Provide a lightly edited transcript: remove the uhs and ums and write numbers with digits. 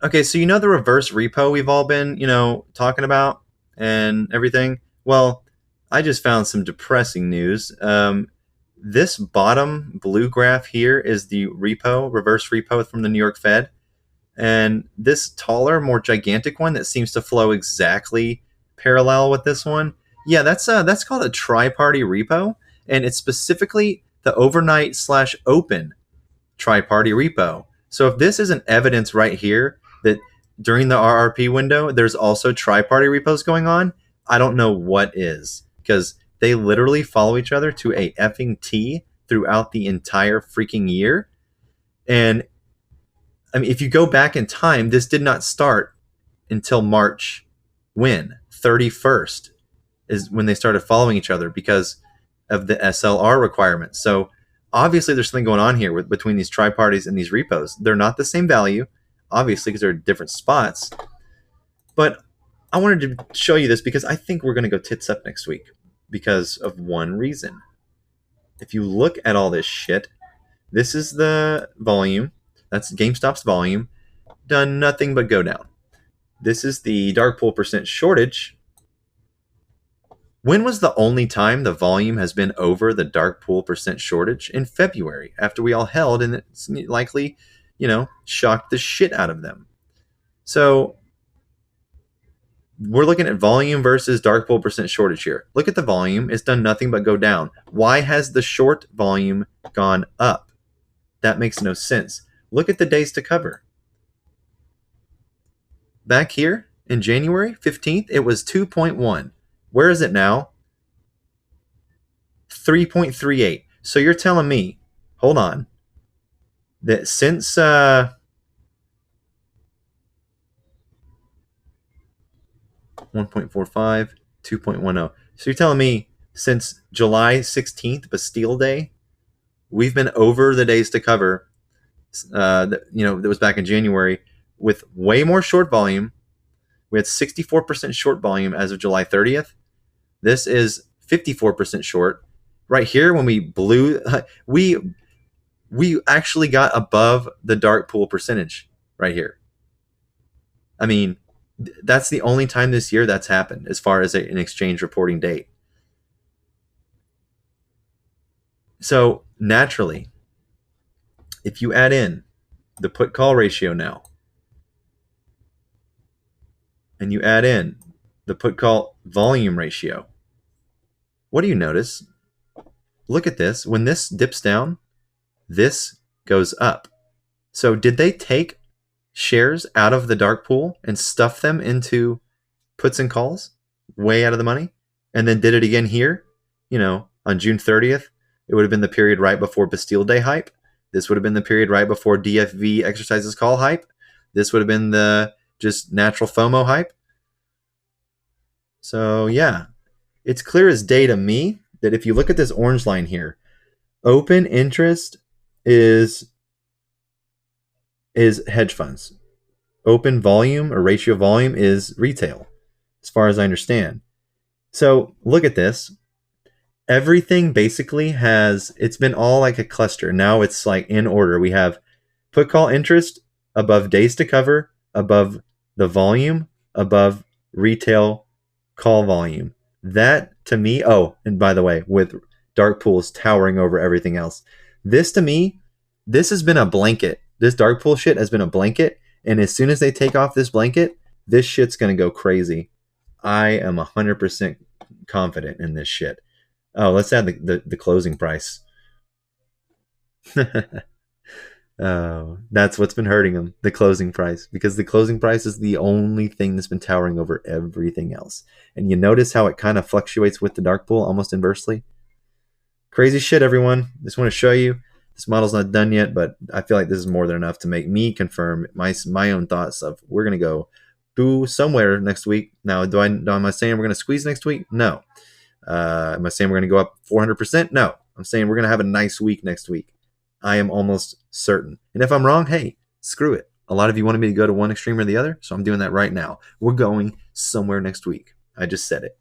Okay, so you know the reverse repo we've all been, talking about and everything? Well, I just found some depressing news. This bottom blue graph here is the repo, reverse repo from the New York Fed. And this taller, more gigantic one that seems to flow exactly parallel with this one, yeah, that's called a tri-party repo, and it's specifically the overnight slash open tri-party repo. So if this isn't evidence right here that during the RRP window there's also tri-party repos going on, I don't know what is, because they literally follow each other to a effing T throughout the entire freaking year. And I mean, if you go back in time, this did not start until March, when 31st is when they started following each other because of the SLR requirements. So obviously there's something going on here between these tri-parties and these repos. They're not the same value, obviously, because they're different spots. But I wanted to show you this because I think we're going to go tits up next week because of one reason. If you look at all this shit, this is the volume. That's GameStop's volume. Done nothing but go down. This is the dark pool percent shortage. When was the only time the volume has been over the dark pool percent shortage? In February, after we all held, and it's likely, shocked the shit out of them. So we're looking at volume versus dark pool percent shortage here. Look at the volume. It's done nothing but go down. Why has the short volume gone up? That makes no sense. Look at the days to cover. Back here in January 15th, it was 2.1. Where is it now? 3.38. So you're telling me, hold on, that since 1.45, 2.10. So you're telling me since July 16th, Bastille Day, we've been over the days to cover, that was back in January, with way more short volume. We had 64% short volume as of July 30th. This is 54% short. Right here, when we blew, we actually got above the dark pool percentage right here. I mean, that's the only time this year that's happened as far as an exchange reporting date. So naturally, if you add in the put call ratio now, and you add in the put call volume ratio, what do you notice? Look at this. When this dips down, this goes up. So did they take shares out of the dark pool and stuff them into puts and calls way out of the money, and then did it again here, on June 30th? It would have been the period right before Bastille Day hype. This would have been the period right before DFV exercises call hype. This would have been the just natural FOMO hype. So yeah, it's clear as day to me that if you look at this orange line here, open interest is hedge funds. Open volume or ratio volume is retail, as far as I understand. So look at this. Everything basically it's been all like a cluster. Now it's like in order. We have put call interest above days to cover, above the volume, above retail call volume. That to me, and by the way, with dark pools towering over everything else, this to me, this has been a blanket. This dark pool shit has been a blanket, and as soon as they take off this blanket, this shit's gonna go crazy. I am 100% confident in this shit. Oh, let's add the closing price. Oh, that's what's been hurting them, the closing price, because the closing price is the only thing that's been towering over everything else. And you notice how it kind of fluctuates with the dark pool almost inversely. Crazy shit, everyone. Just want to show you. This model's not done yet, but I feel like this is more than enough to make me confirm my own thoughts of we're going to go do somewhere next week. Now, am I saying we're going to squeeze next week? No. Am I saying we're going to go up 400%? No. I'm saying we're going to have a nice week next week. I am almost certain. And if I'm wrong, hey, screw it. A lot of you wanted me to go to one extreme or the other, so I'm doing that right now. We're going somewhere next week. I just said it.